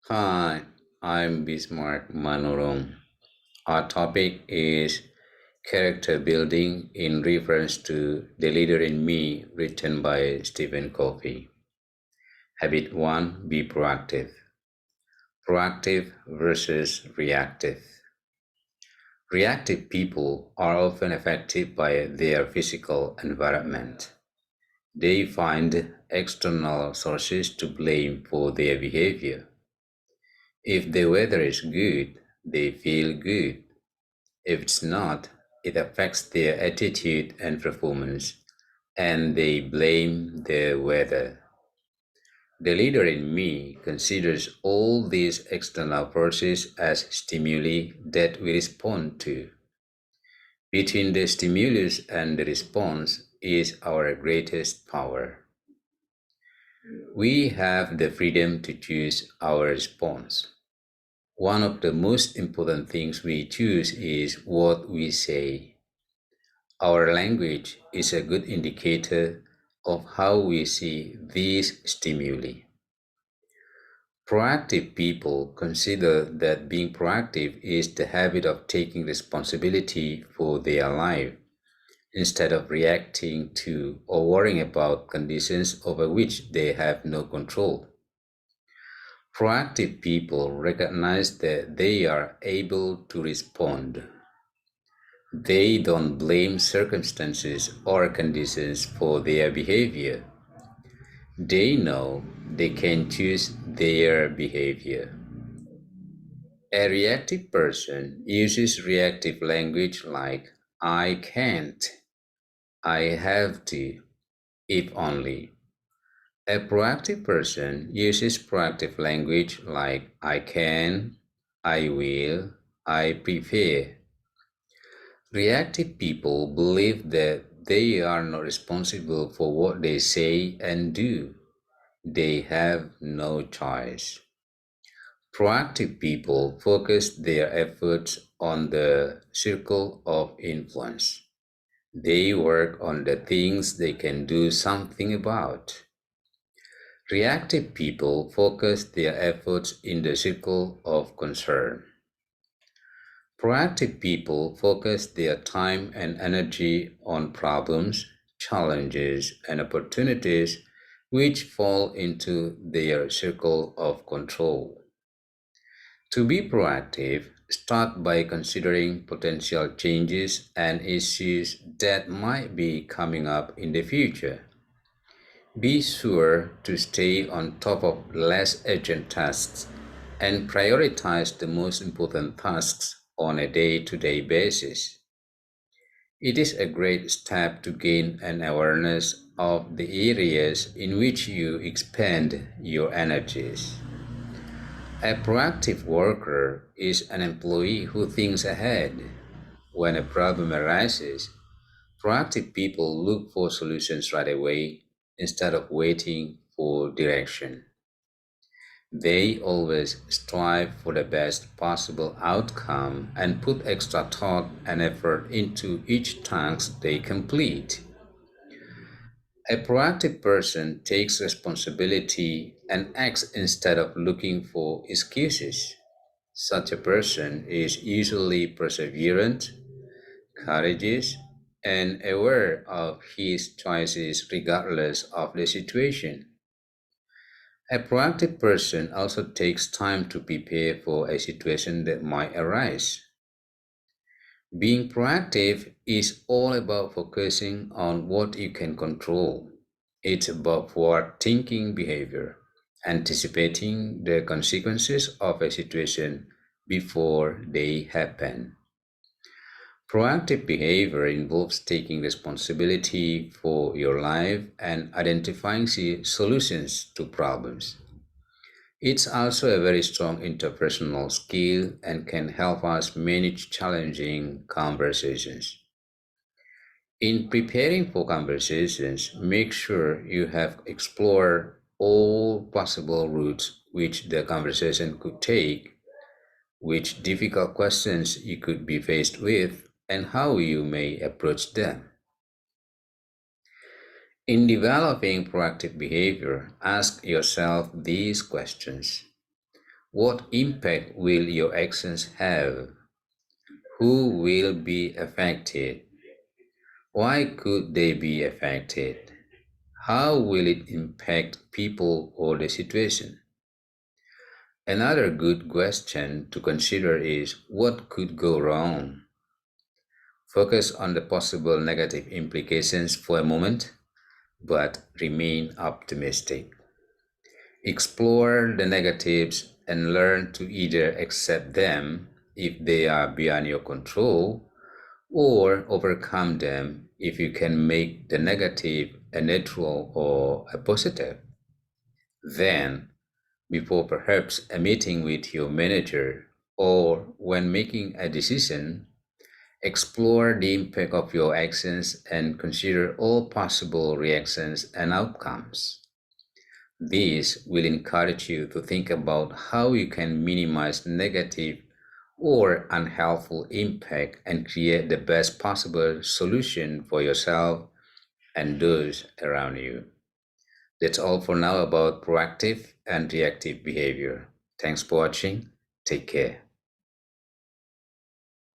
Hi, I'm Bismarck Manorom. Our topic is character building in reference to The Leader in Me, written by Stephen Covey. Habit 1, be proactive. Proactive versus reactive. Reactive people are often affected by their physical environment. They find external sources to blame for their behavior. If the weather is good, they feel good. If it's not, it affects their attitude and performance, and they blame the weather. The leader in me considers all these external forces as stimuli that we respond to. Between the stimulus and the response is our greatest power. We have the freedom to choose our response. One of the most important things we choose is what we say. Our language is a good indicator of how we see these stimuli. Proactive people consider that being proactive is the habit of taking responsibility for their life instead of reacting to or worrying about conditions over which they have no control. Proactive people recognize that they are able to respond. They don't blame circumstances or conditions for their behavior. They know they can choose their behavior. A reactive person uses reactive language like I can't, I have to, if only. A proactive person uses proactive language like I can, I will, I prepare. Reactive people believe that they are not responsible for what they say and do. They have no choice. Proactive people focus their efforts on the circle of influence. They work on the things they can do something about. Reactive people focus their efforts in the circle of concern. Proactive people focus their time and energy on problems, challenges, and opportunities which fall into their circle of control. To be proactive, start by considering potential changes and issues that might be coming up in the future. Be sure to stay on top of less urgent tasks and prioritize the most important tasks on a day to day basis. It is a great step to gain an awareness of the areas in which you expend your energies. A proactive worker is an employee who thinks ahead. When a problem arises, proactive people look for solutions right away instead of waiting for direction. They always strive for the best possible outcome and put extra thought and effort into each task they complete. A proactive person takes responsibility and acts instead of looking for excuses. Such a person is usually perseverant, courageous, and aware of his choices regardless of the situation. A proactive person also takes time to prepare for a situation that might arise. Being proactive is all about focusing on what you can control. It's about forward thinking behavior, anticipating the consequences of a situation before they happen. Proactive behavior involves taking responsibility for your life and identifying solutions to problems. It's also a very strong interpersonal skill and can help us manage challenging conversations. In preparing for conversations, make sure you have explored all possible routes which the conversation could take, which difficult questions you could be faced with, and how you may approach them. In developing proactive behavior, ask yourself these questions. What impact will your actions have? Who will be affected? Why could they be affected? How will it impact people or the situation? Another good question to consider is what could go wrong? Focus on the possible negative implications for a moment, but remain optimistic. Explore the negatives and learn to either accept them if they are beyond your control or overcome them if you can make the negative a neutral or a positive. Then, before perhaps a meeting with your manager or when making a decision, explore the impact of your actions and consider all possible reactions and outcomes. This will encourage you to think about how you can minimize negative or unhelpful impact and create the best possible solution for yourself and those around you. That's all for now about proactive and reactive behavior. Thanks for watching. Take care.